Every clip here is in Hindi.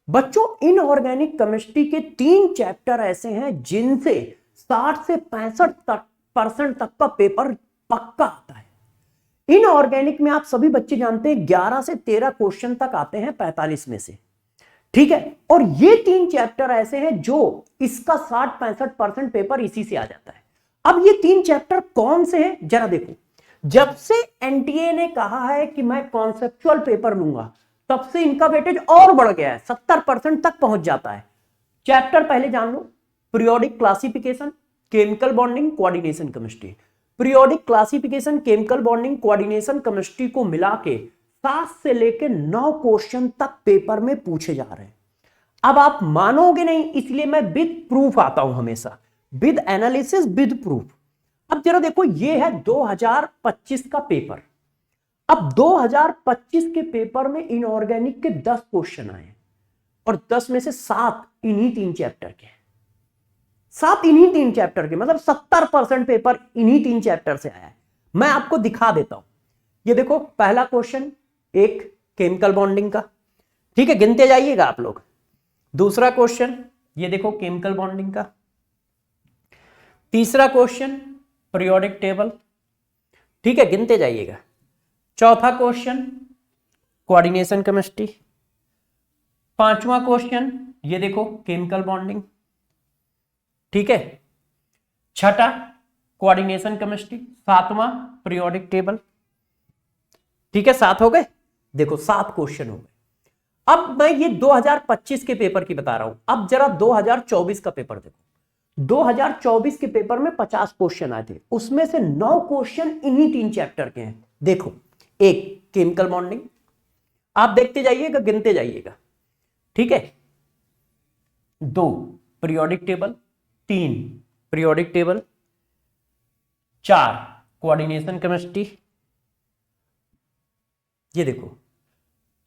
बच्चों इनऑर्गेनिक केमिस्ट्री के 3 चैप्टर ऐसे हैं जिनसे 60 से 65% तक का पेपर पक्का आता है। इनऑर्गेनिक में आप सभी बच्चे जानते हैं 11 से 13 क्वेश्चन तक आते हैं 45 में से, ठीक है। और ये 3 चैप्टर ऐसे हैं जो इसका 60-65% पेपर इसी से आ जाता है। अब ये 3 चैप्टर कौन से हैं जरा देखो। जब से एनटीए ने कहा है कि मैं कॉन्सेप्चुअल पेपर लूंगा तब से इनका वेटेज और बढ़ गया है, 70% तक पहुंच जाता है। चैप्टर पहले जान लो, periodic classification, chemical bonding, coordination chemistry. Periodic classification, chemical bonding, coordination chemistry को मिला के 7 से लेकर 9 क्वेश्चन तक पेपर में पूछे जा रहे हैं। अब आप मानोगे नहीं, इसलिए मैं विद प्रूफ आता हूं हमेशा, विद एनालिसिस विद प्रूफ। अब जरा देखो, ये है 2025 का पेपर। अब 2025 के पेपर में इनऑर्गेनिक के 10 क्वेश्चन आए और 10 में से 7 इन्हीं 3 चैप्टर के, 7 इन्हीं 3 चैप्टर के, मतलब 70% पेपर इन्हीं 3 चैप्टर से आया है। मैं आपको दिखा देता हूं। ये देखो, पहला क्वेश्चन एक केमिकल बॉन्डिंग का, ठीक है, गिनते जाइएगा आप लोग। दूसरा क्वेश्चन ये देखो केमिकल बॉन्डिंग का। तीसरा क्वेश्चन पीरियोडिक टेबल, ठीक है, गिनते जाइएगा। चौथा क्वेश्चन कोऑर्डिनेशन केमिस्ट्री। पांचवा क्वेश्चन ये देखो केमिकल बॉन्डिंग, ठीक है। छठा कोऑर्डिनेशन केमिस्ट्री। सातवां पीरियोडिक टेबल, ठीक है। 7 हो गए, देखो 7 क्वेश्चन हो गए। अब मैं ये 2025 के पेपर की बता रहा हूं। अब जरा 2024 का पेपर देखो। 2024 के पेपर में 50 क्वेश्चन आए थे, उसमें से 9 क्वेश्चन इन्हीं 3 चैप्टर के हैं। देखो, एक केमिकल बॉन्डिंग, आप देखते जाइएगा, गिनते जाइएगा, ठीक है। 2 periodic table, 3 periodic table, 4 coordination chemistry, ये देखो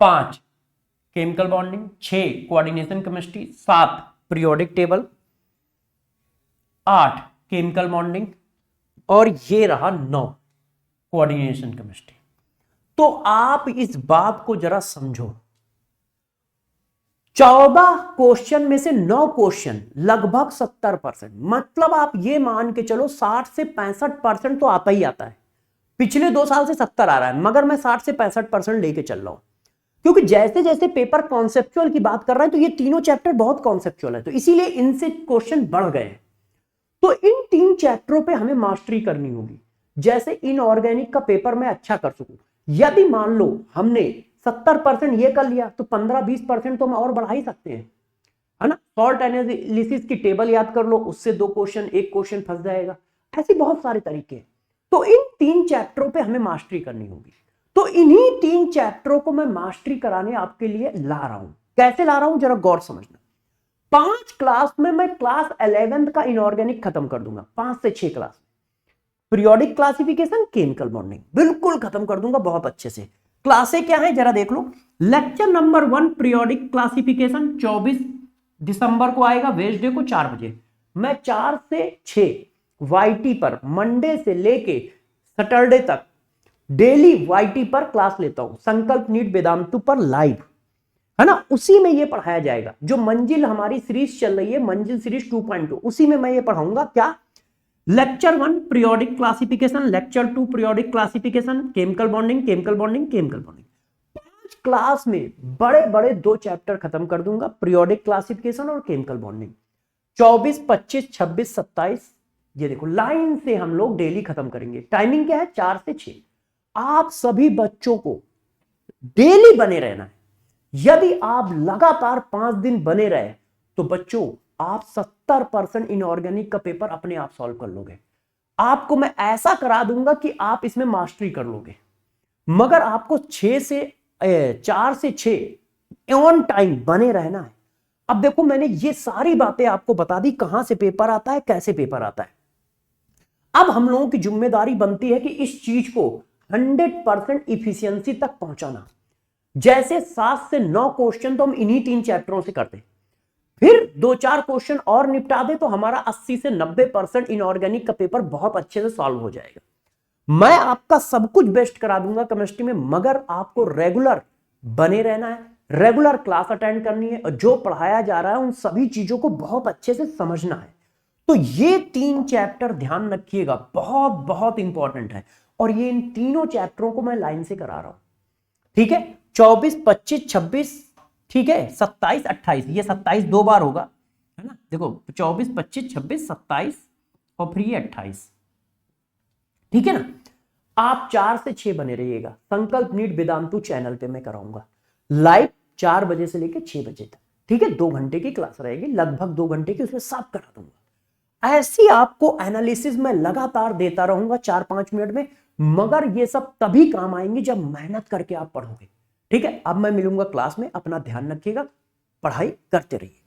5 chemical bonding, 6 coordination chemistry, 7 periodic table, 8 chemical bonding और ये रहा 9 कोऑर्डिनेशन केमिस्ट्री। तो आप इस बात को जरा समझो, 14 क्वेश्चन में से 9 क्वेश्चन, लगभग 70%, मतलब आप ये मान के चलो 60 से 65% तो आता ही आता है। पिछले 2 साल से 70 आ रहा है, मगर मैं 60 से 65% लेके चल रहा हूं, क्योंकि जैसे जैसे पेपर कॉन्सेप्चुअल की बात कर रहा है तो ये तीनों चैप्टर बहुत कॉन्सेप्चुअल है, तो इसीलिए इनसे क्वेश्चन बढ़ गए हैं। तो इन 3 चैप्टरों पे हमें मास्टरी करनी होगी। जैसे इनऑर्गेनिक का पेपर मैं अच्छा कर सकूं, यदि मान लो हमने 70% ये कर लिया तो 15-20% तो हम और बढ़ा ही सकते हैं, है ना। सॉल्ट एनालिसिस की टेबल याद कर लो, उससे 2 क्वेश्चन, 1 क्वेश्चन फंस जाएगा। ऐसे बहुत सारे तरीके हैं। तो इन 3 चैप्टरों पे हमें मास्टरी करनी होगी। तो इन्हीं 3 चैप्टरों को मैं मास्टरी कराने आपके लिए ला रहा हूं। कैसे ला रहा हूं जरा गौर समझना। 5 क्लास में मैं क्लास 11th का इनऑर्गेनिक खत्म कर दूंगा, 5 से 6 class. Periodic classification, chemical bonding बिल्कुल खत्म कर दूंगा बहुत अच्छे से। क्लासें क्या है जरा देख लो। लेक्चर नंबर 1 पीरियोडिक क्लासिफिकेशन 24 दिसंबर को आएगा, वेडनेसडे को 4 बजे। मैं 4 से 6 वाईटी पर मंडे से लेके सैटरडे तक डेली वाईटी पर क्लास लेता हूं, संकल्प नीट वेदांतु पर लाइव, है ना। उसी में ये पढ़ाया जाएगा। जो मंजिल हमारी सीरीज चल रही है, मंजिल सीरीज 2.2, उसी में मैं ये पढ़ाऊंगा। क्या? Lecture 1 periodic classification, lecture 2 periodic classification, chemical bonding, chemical bonding, chemical bonding. 5 class में बड़े बड़े 2 चैप्टर खत्म कर दूंगा, पीरियोडिक क्लासिफिकेशन और केमिकल बॉन्डिंग। 24, 25, 26, 27 ये देखो लाइन से हम लोग डेली खत्म करेंगे। टाइमिंग क्या है? 4 से 6। आप सभी बच्चों को डेली बने रहना है। यदि आप लगातार 5 दिन बने रहे तो बच्चों आप 70% इनऑर्गेनिक का पेपर अपने आप सॉल्व कर लोगे। आपको मैं ऐसा करा दूंगा कि आप इसमें मास्टरी कर लोगे, मगर आपको 4 से 6 ऑन टाइम बने रहना है। अब देखो, मैंने ये सारी बातें आपको बता दी, कहां से पेपर आता है, कैसे पेपर आता है। अब हम लोगों की जिम्मेदारी बनती है कि इस चीज को 100% इफिशियंसी तक पहुंचाना। जैसे 7 से 9 क्वेश्चन तो हम इन्हीं 3 चैप्टरों से करते, फिर 2-4 क्वेश्चन और निपटा दे तो हमारा 80 से 90% इनऑर्गेनिक का पेपर बहुत अच्छे से सॉल्व हो जाएगा। मैं आपका सब कुछ बेस्ट करा दूंगा केमिस्ट्री में, मगर आपको रेगुलर बने रहना है, रेगुलर क्लास अटेंड करनी है और जो पढ़ाया जा रहा है उन सभी चीजों को बहुत अच्छे से समझना है। तो ये 3 चैप्टर ध्यान रखिएगा, बहुत बहुत इंपॉर्टेंट है। और ये इन तीनों चैप्टरों को मैं लाइन से करा रहा हूं, ठीक है। 24, 25, 26, ठीक है, 27, 28, ये 27 2 बार होगा, है ना। देखो 24, 25, 26, 27 और फिर ये 28, ठीक है ना। आप 4 से 6 बने रहिएगा। संकल्प नीट वेदांतु चैनल पे मैं कराऊंगा लाइव 4 बजे से लेकर 6 बजे तक, ठीक है। 2 घंटे की क्लास रहेगी, लगभग 2 घंटे की, उसमें सब करा दूंगा। ऐसी आपको एनालिसिस में लगातार देता रहूंगा 4-5 मिनट में, मगर ये सब तभी काम आएंगे जब मेहनत करके आप पढ़ोगे, ठीक है। अब मैं मिलूंगा क्लास में, अपना ध्यान रखिएगा, पढ़ाई करते रहिए।